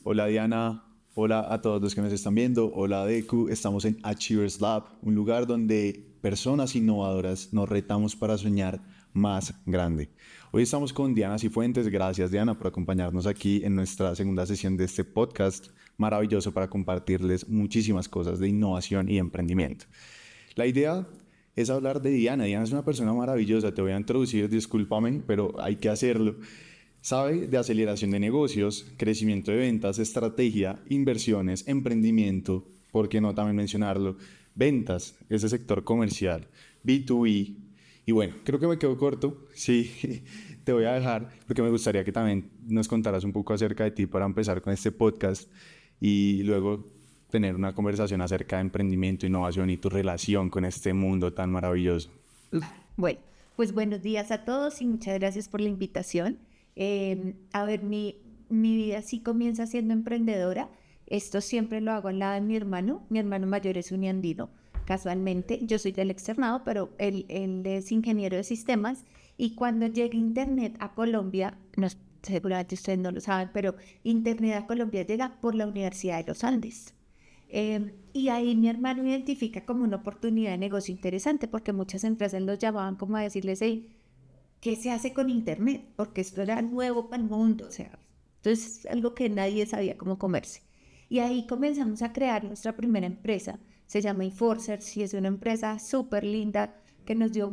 Hola Diana, hola a todos los que nos están viendo, hola Deku, estamos en Achievers Lab, un lugar donde personas innovadoras nos retamos para soñar más grande. Hoy estamos con Diana Cifuentes, gracias Diana por acompañarnos aquí en nuestra segunda sesión de este podcast maravilloso para compartirles muchísimas cosas de innovación y emprendimiento. La idea es hablar de Diana. Diana es una persona maravillosa, te voy a introducir, discúlpame, pero hay que hacerlo. Sabe de aceleración de negocios, crecimiento de ventas, estrategia, inversiones, emprendimiento, ¿por qué no también mencionarlo? Ventas, ese sector comercial, B2B. Y bueno, creo que me quedo corto, sí, te voy a dejar porque me gustaría que también nos contaras un poco acerca de ti para empezar con este podcast y luego tener una conversación acerca de emprendimiento, innovación y tu relación con este mundo tan maravilloso. Bueno, pues buenos días a todos y muchas gracias por la invitación. Mi vida sí comienza siendo emprendedora. Esto siempre lo hago al lado de mi hermano. Mi hermano mayor es uniandino, casualmente. Yo soy del externado, pero él es ingeniero de sistemas. Y cuando llega Internet a Colombia, no, seguramente ustedes no lo saben, pero Internet a Colombia llega por la Universidad de los Andes. Y ahí mi hermano identifica como una oportunidad de negocio interesante porque muchas empresas los llamaban como a decirles, hey, ¿qué se hace con Internet? Porque esto era nuevo para el mundo, o sea, entonces algo que nadie sabía cómo comerse. Y ahí comenzamos a crear nuestra primera empresa, se llama Enforcers y es una empresa súper linda que nos dio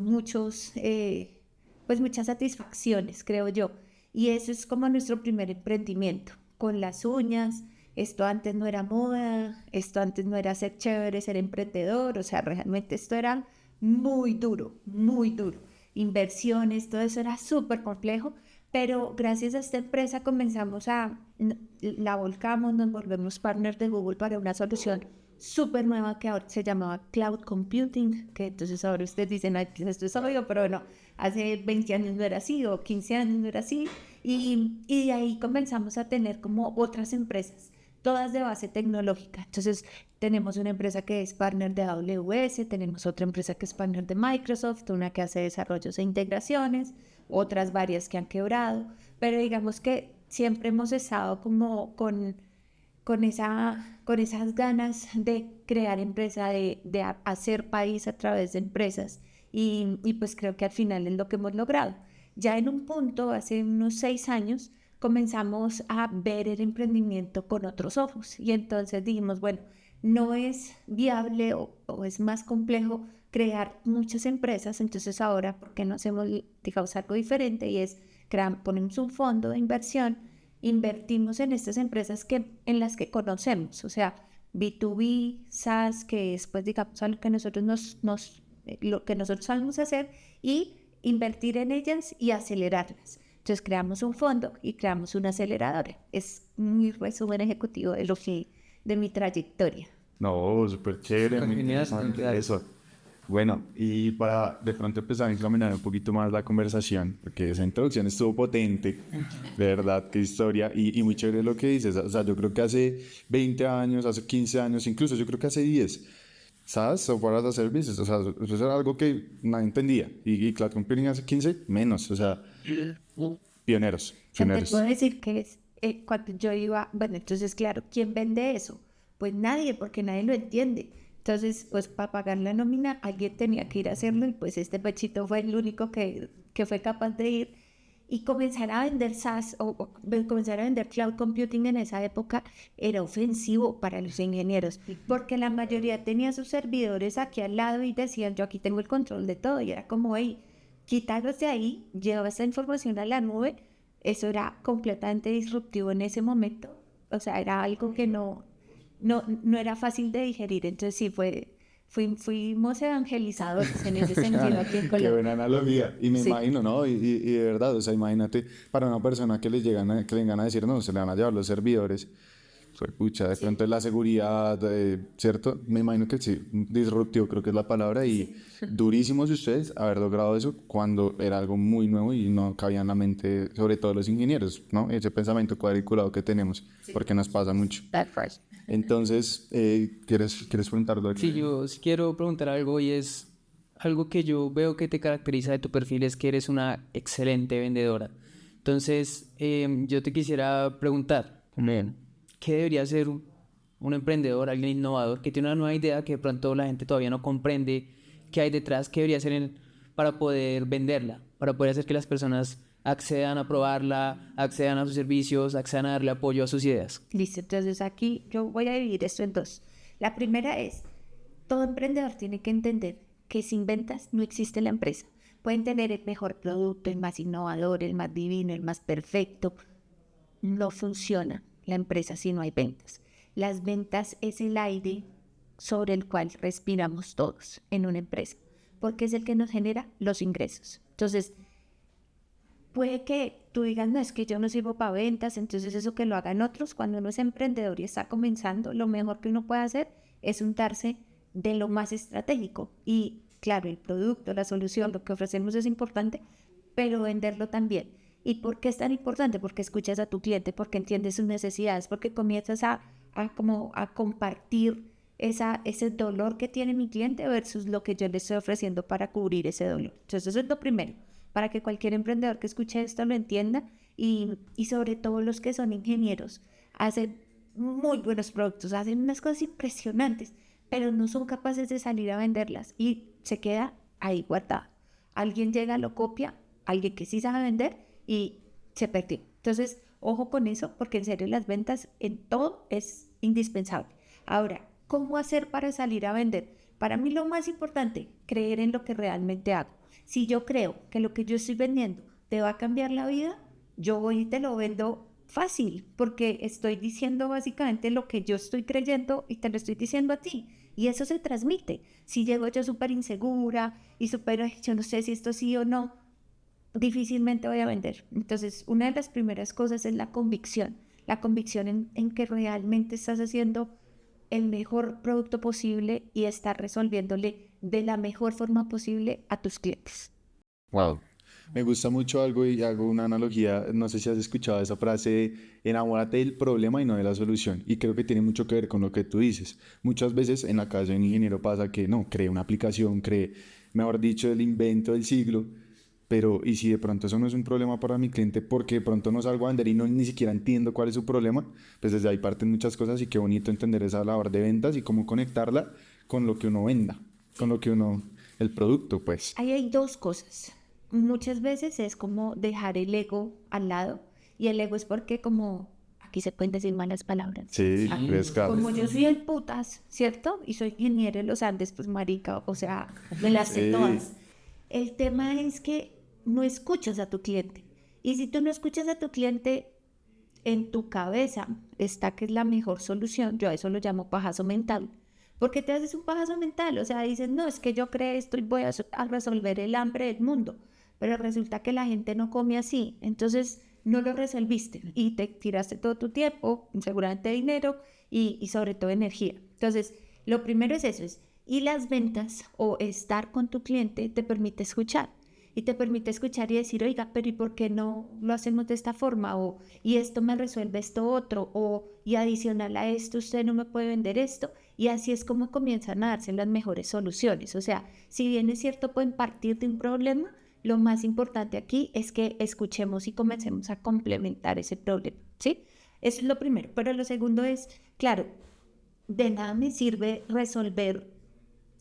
pues muchas satisfacciones, creo yo. Y eso es como nuestro primer emprendimiento, con las uñas. Esto antes no era moda, esto antes no era ser chévere, ser emprendedor, o sea, realmente esto era muy duro, muy duro. Inversiones, todo eso era súper complejo, pero gracias a esta empresa la volcamos, nos volvemos partners de Google para una solución súper nueva que ahora se llamaba Cloud Computing, que entonces ahora ustedes dicen, ay, pues esto es obvio, pero no, hace 20 años no era así o 15 años no era así, y de ahí comenzamos a tener como otras empresas, todas de base tecnológica. Entonces tenemos una empresa que es partner de AWS, tenemos otra empresa que es partner de Microsoft, una que hace desarrollos e integraciones, otras varias que han quebrado, pero digamos que siempre hemos estado como con esas ganas de crear empresa, de hacer país a través de empresas y pues creo que al final es lo que hemos logrado. Ya en un punto, hace unos 6 años, comenzamos a ver el emprendimiento con otros ojos y entonces dijimos, bueno, no es viable o es más complejo crear muchas empresas, entonces ahora, ¿por qué no hacemos, digamos, algo diferente? Y es, ponemos un fondo de inversión, invertimos en estas empresas en las que conocemos, o sea, B2B, SaaS, que es, pues, digamos, algo que lo que nosotros sabemos hacer, y invertir en ellas y acelerarlas. Entonces creamos un fondo y creamos una aceleradora. Es muy resumen ejecutivo de mi trayectoria. No, súper chévere, muy Genial, interesante genial. eso. Bueno, y para de pronto empezar a encaminar un poquito más la conversación, porque esa introducción estuvo potente, de verdad, qué historia, y muy chévere lo que dices. O sea, yo creo que hace 20 años, hace 15 años, incluso yo creo que hace 10, ¿sabes? Software as a Services, o sea, eso era algo que nadie entendía. Y Cloud Computing hace 15, menos, o sea, pioneros, Sea, te puedo pioneros. decir que cuando yo iba, bueno, entonces claro, ¿quién vende eso? Pues nadie, porque nadie lo entiende. Entonces, pues para pagar la nómina, alguien tenía que ir a hacerlo y pues este pechito fue el único que fue capaz de ir y comenzar a vender SaaS comenzar a vender cloud computing en esa época era ofensivo para los ingenieros, porque la mayoría tenía sus servidores aquí al lado y decían, yo aquí tengo el control de todo, y era como, hey, quítalos de ahí, lleva esa información a la nube. Eso era completamente disruptivo en ese momento, o sea, era algo que no era fácil de digerir, entonces sí fuimos evangelizadores en ese sentido aquí en Qué Colombia. buena analogía. Y me Sí. imagino, ¿no? Y de verdad, o sea, imagínate para una persona que que le vengan a decir, no, se le van a llevar los servidores. Soy pucha, de pronto es la seguridad, ¿cierto? Me imagino que sí, disruptivo creo que es la palabra y durísimos de ustedes haber logrado eso cuando era algo muy nuevo y no cabía en la mente, sobre todo los ingenieros, ¿no? Ese pensamiento cuadriculado que tenemos, porque nos pasa mucho. That first. Entonces, ¿quieres preguntarlo? Sí, yo sí quiero preguntar algo y es algo que yo veo que te caracteriza de tu perfil es que eres una excelente vendedora. Entonces, yo te quisiera preguntar, bien, ¿qué debería ser un emprendedor, alguien innovador que tiene una nueva idea que de pronto la gente todavía no comprende qué hay detrás? ¿Qué debería hacer para poder venderla, para poder hacer que las personas accedan a probarla, accedan a sus servicios, accedan a darle apoyo a sus ideas? Listo, entonces aquí yo voy a dividir esto en dos. La primera es, todo emprendedor tiene que entender que sin ventas no existe la empresa. Pueden tener el mejor producto, el más innovador, el más divino, el más perfecto. No funciona la empresa si no hay ventas. Las ventas es el aire sobre el cual respiramos todos en una empresa, porque es el que nos genera los ingresos. Entonces, puede que tú digas, no, es que yo no sirvo para ventas, entonces eso que lo hagan otros. Cuando uno es emprendedor y está comenzando, lo mejor que uno puede hacer es untarse de lo más estratégico. Y claro, el producto, la solución, lo que ofrecemos es importante, pero venderlo también. ¿Y por qué es tan importante? Porque escuchas a tu cliente, porque entiendes sus necesidades, porque comienzas a compartir ese dolor que tiene mi cliente versus lo que yo le estoy ofreciendo para cubrir ese dolor. Entonces eso es lo primero, para que cualquier emprendedor que escuche esto lo entienda y sobre todo los que son ingenieros hacen muy buenos productos, hacen unas cosas impresionantes, pero no son capaces de salir a venderlas y se queda ahí guardada. Alguien llega, lo copia, alguien que sí sabe vender y se perdió. Entonces, ojo con eso, porque en serio las ventas en todo es indispensable. Ahora, ¿cómo hacer para salir a vender? Para mí lo más importante, creer en lo que realmente hago. Si yo creo que lo que yo estoy vendiendo te va a cambiar la vida, yo voy y te lo vendo fácil, porque estoy diciendo básicamente lo que yo estoy creyendo y te lo estoy diciendo a ti. Y eso se transmite. Si llego yo súper insegura y súper, yo no sé si esto sí o no, difícilmente voy a vender. Entonces, una de las primeras cosas es la convicción en que realmente estás haciendo el mejor producto posible y estar resolviéndole de la mejor forma posible a tus clientes. Wow. Me gusta mucho algo y hago una analogía, no sé si has escuchado esa frase, enamórate del problema y no de la solución. Y creo que tiene mucho que ver con lo que tú dices. Muchas veces en la cabeza de un ingeniero pasa que no, cree una aplicación, cree, mejor dicho, el invento del siglo, pero ¿y si de pronto eso no es un problema para mi cliente porque de pronto no salgo a vender y no ni siquiera entiendo cuál es su problema? Pues desde ahí parten muchas cosas y qué bonito entender esa labor de ventas y cómo conectarla con lo que uno venda, con lo que uno, el producto, pues. Ahí hay dos cosas. Muchas veces es como dejar el ego al lado, y el ego es porque como, aquí se pueden decir malas palabras. Sí, claro. Como yo soy el putas, ¿cierto? Y soy ingeniero de los Andes, pues marica, o sea, me las sé Sí. todas. El tema es que no escuchas a tu cliente. Y si tú no escuchas a tu cliente, en tu cabeza está que es la mejor solución. Yo a eso lo llamo pajazo mental. ¿Por qué te haces un pajazo mental? O sea, dices, no, es que yo creo esto y voy a resolver el hambre del mundo. Pero resulta que la gente no come así. Entonces no lo resolviste y te tiraste todo tu tiempo, seguramente dinero y sobre todo energía. Entonces, lo primero es eso, y las ventas o estar con tu cliente te permite escuchar. Y te permite escuchar y decir, oiga, pero ¿y por qué no lo hacemos de esta forma? O, y esto me resuelve esto otro. O, y adicional a esto, usted no me puede vender esto. Y así es como comienzan a darse las mejores soluciones. O sea, si bien es cierto, pueden partir de un problema, lo más importante aquí es que escuchemos y comencemos a complementar ese problema, ¿sí? Eso es lo primero. Pero lo segundo es, claro, de nada me sirve resolver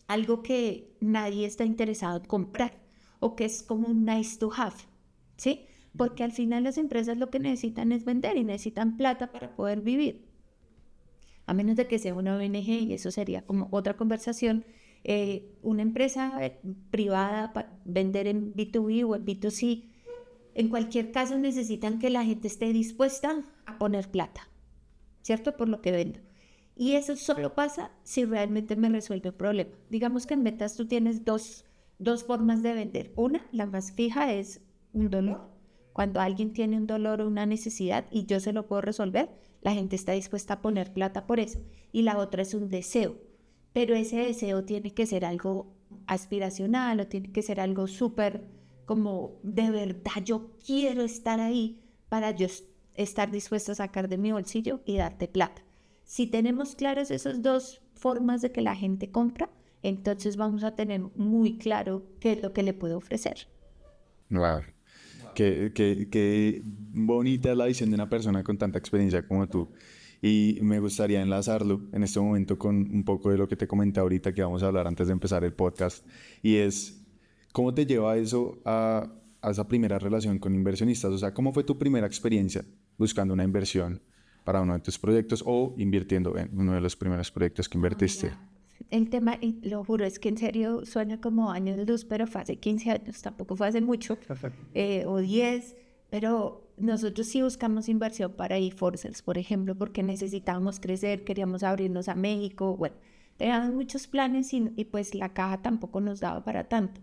algo que nadie está interesado en comprar o que es como un nice to have, ¿sí? Porque al final las empresas lo que necesitan es vender y necesitan plata para poder vivir. A menos de que sea una ONG, y eso sería como otra conversación, una empresa privada para vender en B2B o en B2C, en cualquier caso necesitan que la gente esté dispuesta a poner plata, ¿cierto? Por lo que vendo. Y eso solo pasa si realmente me resuelve un problema. Digamos que en ventas tú tienes dos formas de vender. Una, la más fija, es un dolor. Cuando alguien tiene un dolor o una necesidad y yo se lo puedo resolver, la gente está dispuesta a poner plata por eso. Y la otra es un deseo. Pero ese deseo tiene que ser algo aspiracional o tiene que ser algo súper como de verdad yo quiero estar ahí para yo estar dispuesta a sacar de mi bolsillo y darte plata. Si tenemos claras esas dos formas de que la gente compra, entonces vamos a tener muy claro qué es lo que le puedo ofrecer. Wow. Qué bonita es la visión de una persona con tanta experiencia como tú. Y me gustaría enlazarlo en este momento con un poco de lo que te comenté ahorita que vamos a hablar antes de empezar el podcast. Y es, ¿cómo te lleva eso a esa primera relación con inversionistas? O sea, ¿cómo fue tu primera experiencia buscando una inversión para uno de tus proyectos o invirtiendo en uno de los primeros proyectos que invertiste? El tema, y lo juro, es que en serio suena como años de luz, pero fue hace 15 años, tampoco fue hace mucho, o 10, pero nosotros sí buscamos inversión para e-Forcers, por ejemplo, porque necesitábamos crecer, queríamos abrirnos a México, bueno, teníamos muchos planes y pues la caja tampoco nos daba para tanto.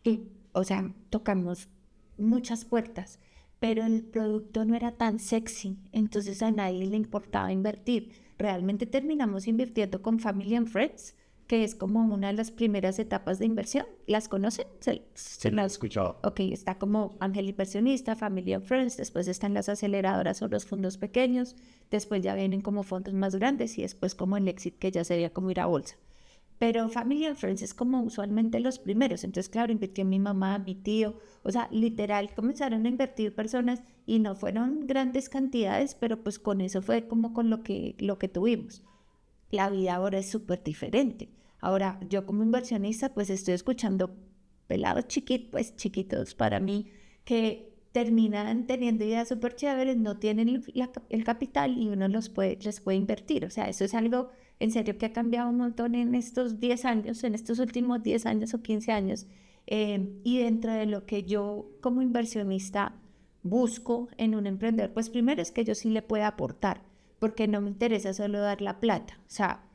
Y, o sea, tocamos muchas puertas, pero el producto no era tan sexy, entonces a nadie le importaba invertir. Realmente terminamos invirtiendo con Family and Friends, que es como una de las primeras etapas de inversión. ¿Las conocen? Se las he escuchado. Ok, está como Ángel Inversionista, Family and Friends, después están las aceleradoras o los fondos pequeños, después ya vienen como fondos más grandes y después como el Exit, que ya sería como ir a bolsa. Pero Family and Friends es como usualmente los primeros. Entonces, claro, invirtió mi mamá, mi tío. O sea, literal, comenzaron a invertir personas y no fueron grandes cantidades, pero pues con eso fue como con lo que tuvimos. La vida ahora es súper diferente. Ahora, yo como inversionista, pues estoy escuchando pelados chiquitos, pues chiquitos para mí, que terminan teniendo ideas súper chéveres, no tienen el capital y uno les puede invertir. O sea, eso es algo en serio que ha cambiado un montón en estos 10 años, en estos últimos 10 años o 15 años. Y dentro de lo que yo como inversionista busco en un emprendedor, pues primero es que yo sí le pueda aportar, porque no me interesa solo dar la plata. O sea,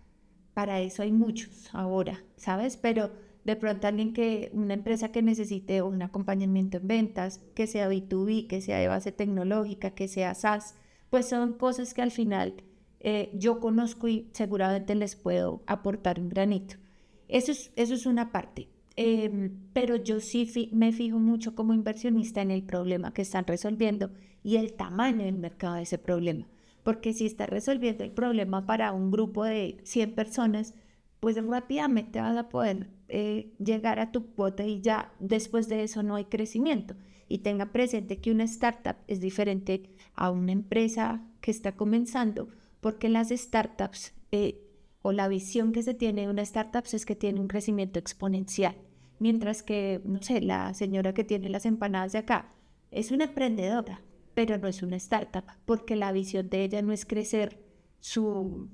para eso hay muchos ahora, ¿sabes? Pero de pronto una empresa que necesite un acompañamiento en ventas, que sea B2B, que sea de base tecnológica, que sea SaaS, pues son cosas que al final yo conozco y seguramente les puedo aportar un granito. Eso es una parte. Pero yo sí me fijo mucho como inversionista en el problema que están resolviendo y el tamaño del mercado de ese problema. Porque si estás resolviendo el problema para un grupo de 100 personas, pues rápidamente vas a poder llegar a tu cuota y ya después de eso no hay crecimiento. Y tenga presente que una startup es diferente a una empresa que está comenzando, porque las startups o la visión que se tiene de una startup es que tiene un crecimiento exponencial. Mientras que, no sé, la señora que tiene las empanadas de acá es una emprendedora, pero no es una startup, porque la visión de ella no es crecer su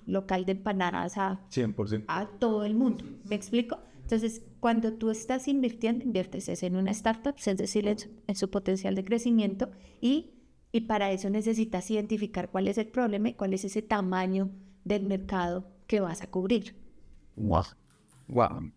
local de empanadas 100%. a todo el mundo. ¿Me explico? Entonces, cuando tú estás invirtiendo, inviertes es en una startup, es decir, en su potencial de crecimiento y para eso necesitas identificar cuál es el problema y cuál es ese tamaño del mercado que vas a cubrir. Wow. Wow.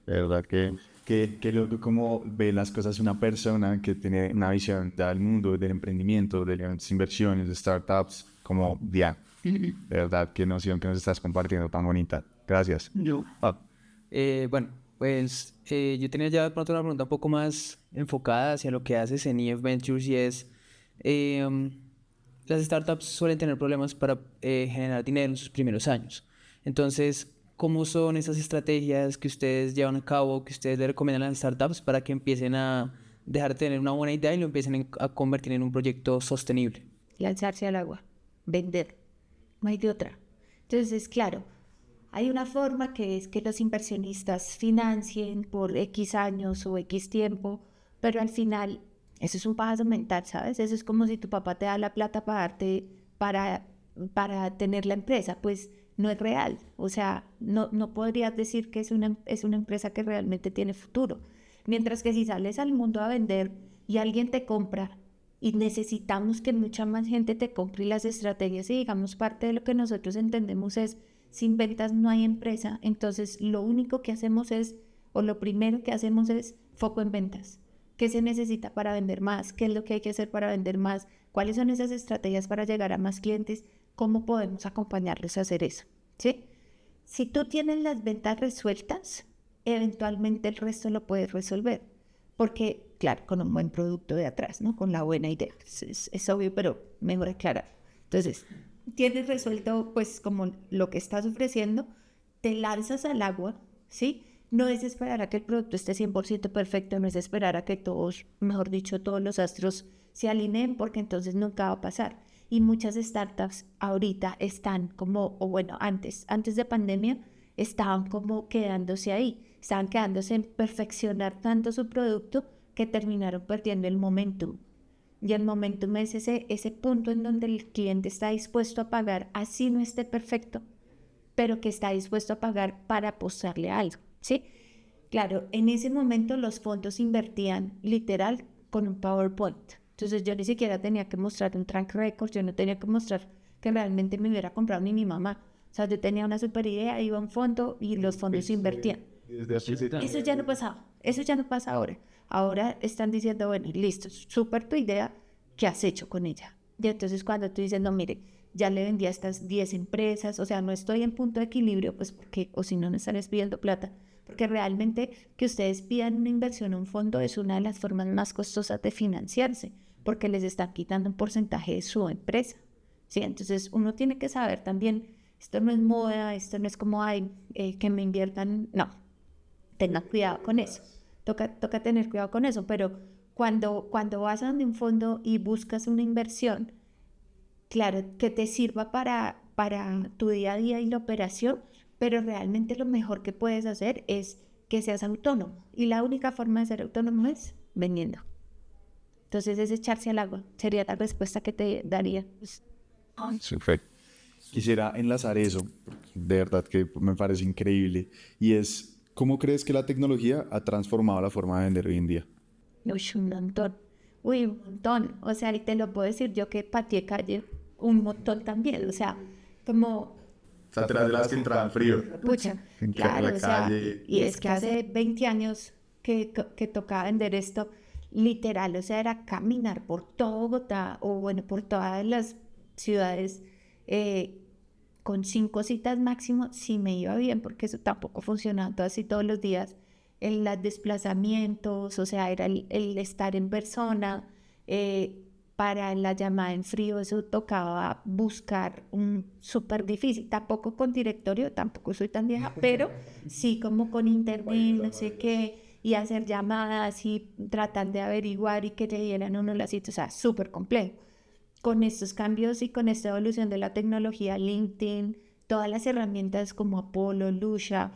De verdad que loco cómo ve las cosas una persona que tiene una visión del mundo, del emprendimiento, de las inversiones, de startups, como Diana. De verdad, qué noción que nos estás compartiendo tan bonita. Gracias. Bueno, pues yo tenía ya de pronto una pregunta un poco más enfocada hacia lo que haces en EF Ventures y es, las startups suelen tener problemas para generar dinero en sus primeros años. Entonces, ¿cómo son esas estrategias que ustedes llevan a cabo, que ustedes le recomiendan a las startups para que empiecen a dejar de tener una buena idea y lo empiecen a convertir en un proyecto sostenible? Lanzarse al agua, vender, no hay de otra. Entonces, claro, hay una forma que es que los inversionistas financien por X años o X tiempo, pero al final eso es un paso mental, ¿sabes? Eso es como si tu papá te da la plata para darte, para tener la empresa, pues no es real. O sea, no podrías decir que es una empresa que realmente tiene futuro. Mientras que si sales al mundo a vender y alguien te compra, y necesitamos que mucha más gente te compre, y las estrategias y digamos parte de lo que nosotros entendemos es sin ventas no hay empresa. Entonces lo único que hacemos es, o lo primero que hacemos es foco en ventas. ¿Qué se necesita para vender más? ¿Qué es lo que hay que hacer para vender más? ¿Cuáles son esas estrategias para llegar a más clientes? ¿Cómo podemos acompañarles a hacer eso? ¿Sí? Si tú tienes las ventas resueltas, eventualmente el resto lo puedes resolver. Porque, claro, con un buen producto de atrás, ¿no? Con la buena idea. Es obvio, pero mejor aclarar. Entonces, tienes resuelto, pues, como lo que estás ofreciendo, te lanzas al agua, ¿sí? No es esperar a que el producto esté 100% perfecto, no es esperar a que todos, mejor dicho, todos los astros se alineen, porque entonces nunca va a pasar. Y muchas startups ahorita están como, o bueno, antes de pandemia, estaban como quedándose ahí, estaban quedándose en perfeccionar tanto su producto que terminaron perdiendo el momentum. Y el momentum es ese punto en donde el cliente está dispuesto a pagar, así no esté perfecto, pero que está dispuesto a pagar para apostarle a algo, ¿sí? Claro, en ese momento los fondos invertían literal con un PowerPoint. Entonces yo ni siquiera tenía que mostrar un track record, yo no tenía que mostrar que realmente me hubiera comprado ni mi mamá. O sea, yo tenía una super idea, iba a un fondo y los fondos invertían. Eso ya no pasaba, eso ya no pasa ahora. Ahora están diciendo, bueno, listo, súper tu idea, ¿qué has hecho con ella? Y entonces cuando tú dices, no, mire, ya le vendí a estas 10 empresas, o sea, no estoy en punto de equilibrio, pues porque, o si no, no estarías pidiendo plata, porque realmente que ustedes pidan una inversión a un fondo es una de las formas más costosas de financiarse, porque les están quitando un porcentaje de su empresa, ¿sí? Entonces uno tiene que saber también, esto no es moda, esto no es como, ay, que me inviertan, no, tengan cuidado con eso, toca tener cuidado con eso, pero cuando vas a donde un fondo y buscas una inversión, claro, que te sirva para tu día a día y la operación, pero realmente lo mejor que puedes hacer es que seas autónomo. Y la única forma de ser autónomo es vendiendo. Entonces es echarse al agua. Sería la respuesta que te daría. Súper. Quisiera enlazar eso, de verdad que me parece increíble. Y es, ¿cómo crees que la tecnología ha transformado la forma de vender hoy en día? Uy, un montón. Uy, un montón. O sea, y te lo puedo decir yo que pateé calle un montón también. O sea, como O sea, tras de las que entraban frío. pucha, En claro, la o sea, calle. y es que hace 20 años que tocaba vender esto, literal, o sea, era caminar por todo Bogotá, o bueno, por todas las ciudades, eh, con 5 citas máximo, si me iba bien, porque eso tampoco funcionaba todo así todos los días, en los desplazamientos, o sea, era el estar en persona, eh, para la llamada en frío, eso tocaba buscar un súper difícil, tampoco con directorio, tampoco soy tan vieja, pero sí como con internet, no sé qué, y hacer llamadas y tratar de averiguar y que te dieran uno las citas, o sea, súper complejo. Con estos cambios y con esta evolución de la tecnología, LinkedIn, todas las herramientas como Apollo, Lusha,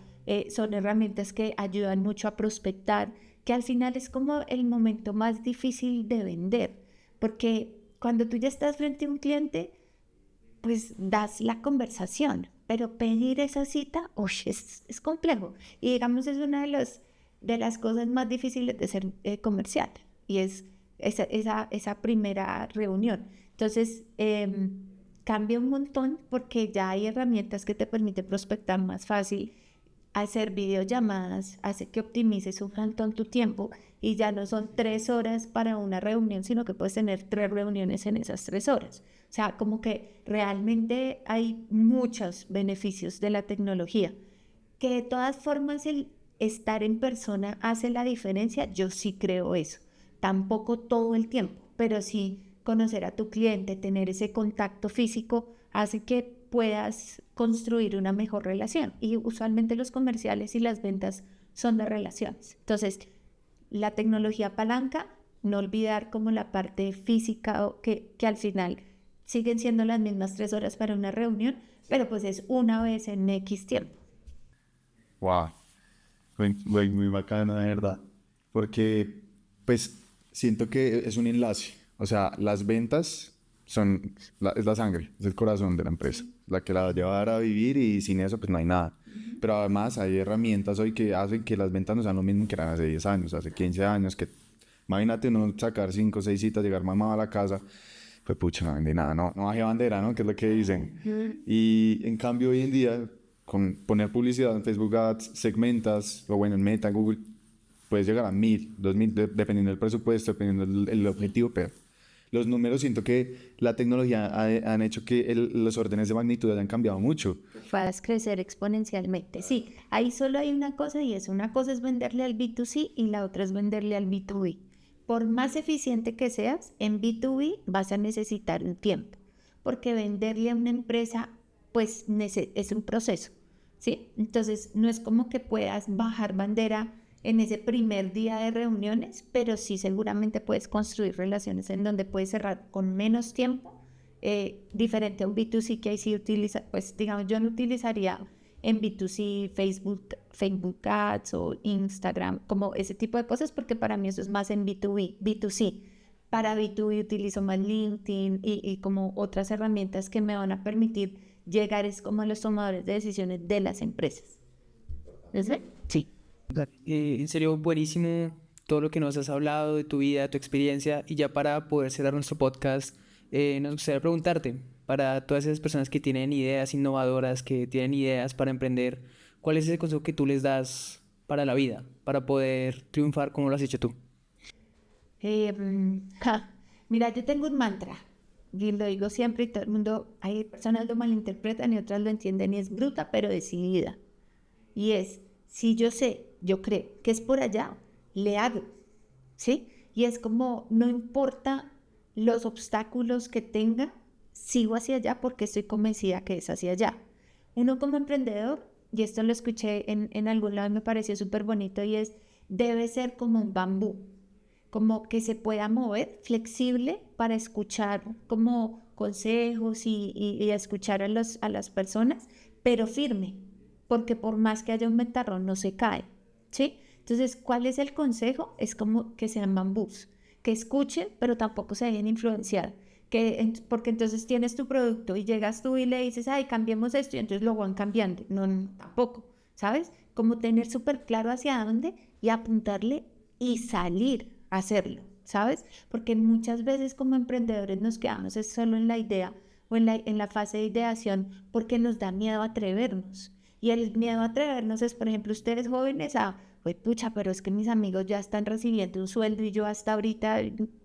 son herramientas que ayudan mucho a prospectar, que al final es como el momento más difícil de vender, porque cuando tú ya estás frente a un cliente, pues das la conversación, pero pedir esa cita, uy, es complejo. Y digamos, es una de las cosas más difíciles de ser comercial, y es esa primera reunión. Entonces, cambia un montón porque ya hay herramientas que te permiten prospectar más fácil, hacer videollamadas, hace que optimices un montón tu tiempo y ya no son 3 horas para una reunión, sino que puedes tener 3 reuniones en esas 3 horas. O sea, como que realmente hay muchos beneficios de la tecnología. Que de todas formas el estar en persona hace la diferencia, yo sí creo eso. Tampoco todo el tiempo, pero sí conocer a tu cliente, tener ese contacto físico, hace que puedas construir una mejor relación. Y usualmente los comerciales y las ventas son de relaciones. Entonces, la tecnología palanca, no olvidar como la parte física, que al final siguen siendo las mismas 3 horas para una reunión, pero pues es una vez en X tiempo. Wow. Muy bacano, de verdad. Porque, pues, siento que es un enlace. O sea, las ventas es la sangre, es el corazón de la empresa, la que la va a llevar a vivir y sin eso, pues no hay nada. Pero además hay herramientas hoy que hacen que las ventas no sean lo mismo que eran hace 10 años, hace 15 años, que imagínate uno sacar 5 o 6 citas, llegar mamado a la casa, pues pucha, no vende nada, no baje bandera, ¿no? Que es lo que dicen. Y en cambio hoy en día, con poner publicidad en Facebook Ads, segmentas, o bueno, en Meta, Google, puedes llegar a 1000, 2000, dependiendo del presupuesto, dependiendo del objetivo, pero los números siento que la tecnología han hecho que los órdenes de magnitud hayan cambiado mucho. Puedas crecer exponencialmente. Sí, ahí solo hay una cosa y es una cosa es venderle al B2C y la otra es venderle al B2B. Por más eficiente que seas, en B2B vas a necesitar un tiempo, porque venderle a una empresa pues es un proceso, ¿sí? Entonces no es como que puedas bajar bandera en ese primer día de reuniones, pero sí seguramente puedes construir relaciones en donde puedes cerrar con menos tiempo diferente a un B2C que ahí sí utiliza, pues digamos, yo no utilizaría en B2C Facebook Ads o Instagram, como ese tipo de cosas, porque para mí eso es más en B2C. Para B2B utilizo más LinkedIn y como otras herramientas que me van a permitir llegar es como a los tomadores de decisiones de las empresas. ¿Ese? Sí. En serio, buenísimo todo lo que nos has hablado de tu vida, de tu experiencia. Y ya para poder cerrar nuestro podcast, nos gustaría preguntarte, para todas esas personas que tienen ideas innovadoras, que tienen ideas para emprender, ¿cuál es ese consejo que tú les das para la vida, para poder triunfar como lo has hecho tú? Mira, yo tengo un mantra y lo digo siempre y todo el mundo, hay personas lo malinterpretan y otras lo entienden y es bruta pero decidida. Y es, si yo sé, yo creo que es por allá, le hago, ¿sí? Y es como, no importa los obstáculos que tenga, sigo hacia allá porque estoy convencida que es hacia allá. Uno como emprendedor, y esto lo escuché en algún lado y me pareció súper bonito, y es, debe ser como un bambú, como que se pueda mover, flexible para escuchar como consejos y escuchar a las personas, pero firme, porque por más que haya un ventarrón no se cae, ¿sí? Entonces, ¿cuál es el consejo? Es como que sean bambús, que escuchen, pero tampoco se dejen influenciar, porque entonces tienes tu producto y llegas tú y le dices, ay, cambiemos esto, y entonces lo van cambiando. No, tampoco, ¿sabes? Como tener súper claro hacia dónde y apuntarle y salir a hacerlo, ¿sabes? Porque muchas veces como emprendedores nos quedamos es solo en la idea o en la fase de ideación porque nos da miedo atrevernos. Y el miedo a atrevernos es, por ejemplo, ustedes jóvenes pues pucha, pero es que mis amigos ya están recibiendo un sueldo y yo hasta ahorita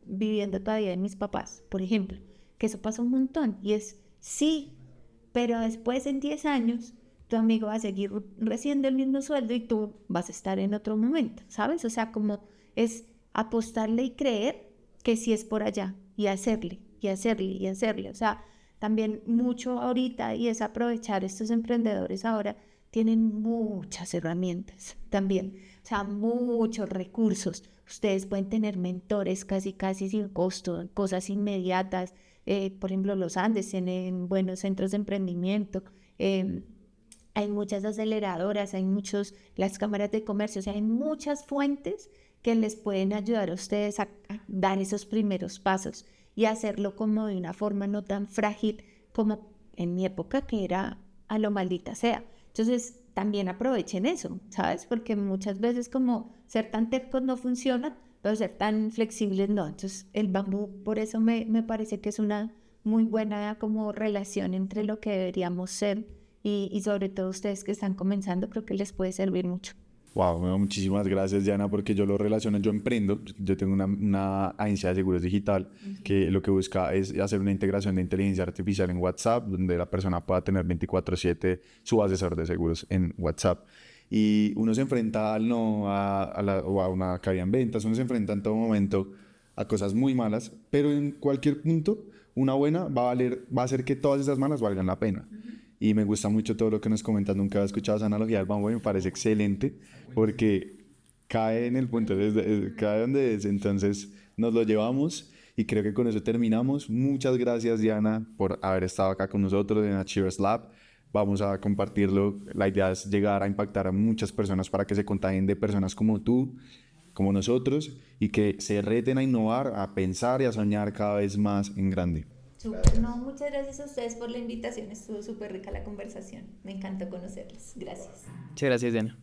viviendo todavía de mis papás, por ejemplo, que eso pasa un montón. Y es, sí, pero después en 10 años tu amigo va a seguir recibiendo el mismo sueldo y tú vas a estar en otro momento, ¿sabes? O sea, como es apostarle y creer que sí es por allá y hacerle, y hacerle, y hacerle. O sea, también mucho ahorita y es aprovechar estos emprendedores ahora tienen muchas herramientas también, o sea, muchos recursos. Ustedes pueden tener mentores casi, casi sin costo, cosas inmediatas. Por ejemplo, los Andes tienen buenos centros de emprendimiento. Hay muchas aceleradoras, hay las cámaras de comercio, o sea, hay muchas fuentes que les pueden ayudar a ustedes a dar esos primeros pasos y hacerlo como de una forma no tan frágil como en mi época que era a lo maldita sea. Entonces, también aprovechen eso, ¿sabes? Porque muchas veces como ser tan tercos no funciona, pero ser tan flexibles no. Entonces, el bambú, por eso me parece que es una muy buena como relación entre lo que deberíamos ser y sobre todo ustedes que están comenzando, creo que les puede servir mucho. Wow, bueno, muchísimas gracias, Diana, porque yo lo relaciono, yo emprendo, yo tengo una agencia de seguros digital que lo que busca es hacer una integración de inteligencia artificial en WhatsApp, donde la persona pueda tener 24/7 su asesor de seguros en WhatsApp. Y uno se enfrenta al no, o a una caída en ventas, uno se enfrenta en todo momento a cosas muy malas, pero en cualquier punto, una buena va a hacer que todas esas malas valgan la pena. Y me gusta mucho todo lo que nos comentas. Nunca había escuchado esa analogía del bambú y me parece excelente porque cae en el punto, cae donde es. Entonces nos lo llevamos y creo que con eso terminamos. Muchas gracias, Diana, por haber estado acá con nosotros en Achievers Lab. Vamos a compartirlo. La idea es llegar a impactar a muchas personas para que se contagien de personas como tú, como nosotros, y que se reten a innovar, a pensar y a soñar cada vez más en grande. No, muchas gracias a ustedes por la invitación, estuvo súper rica la conversación, me encantó conocerles, gracias. Muchas gracias, Diana.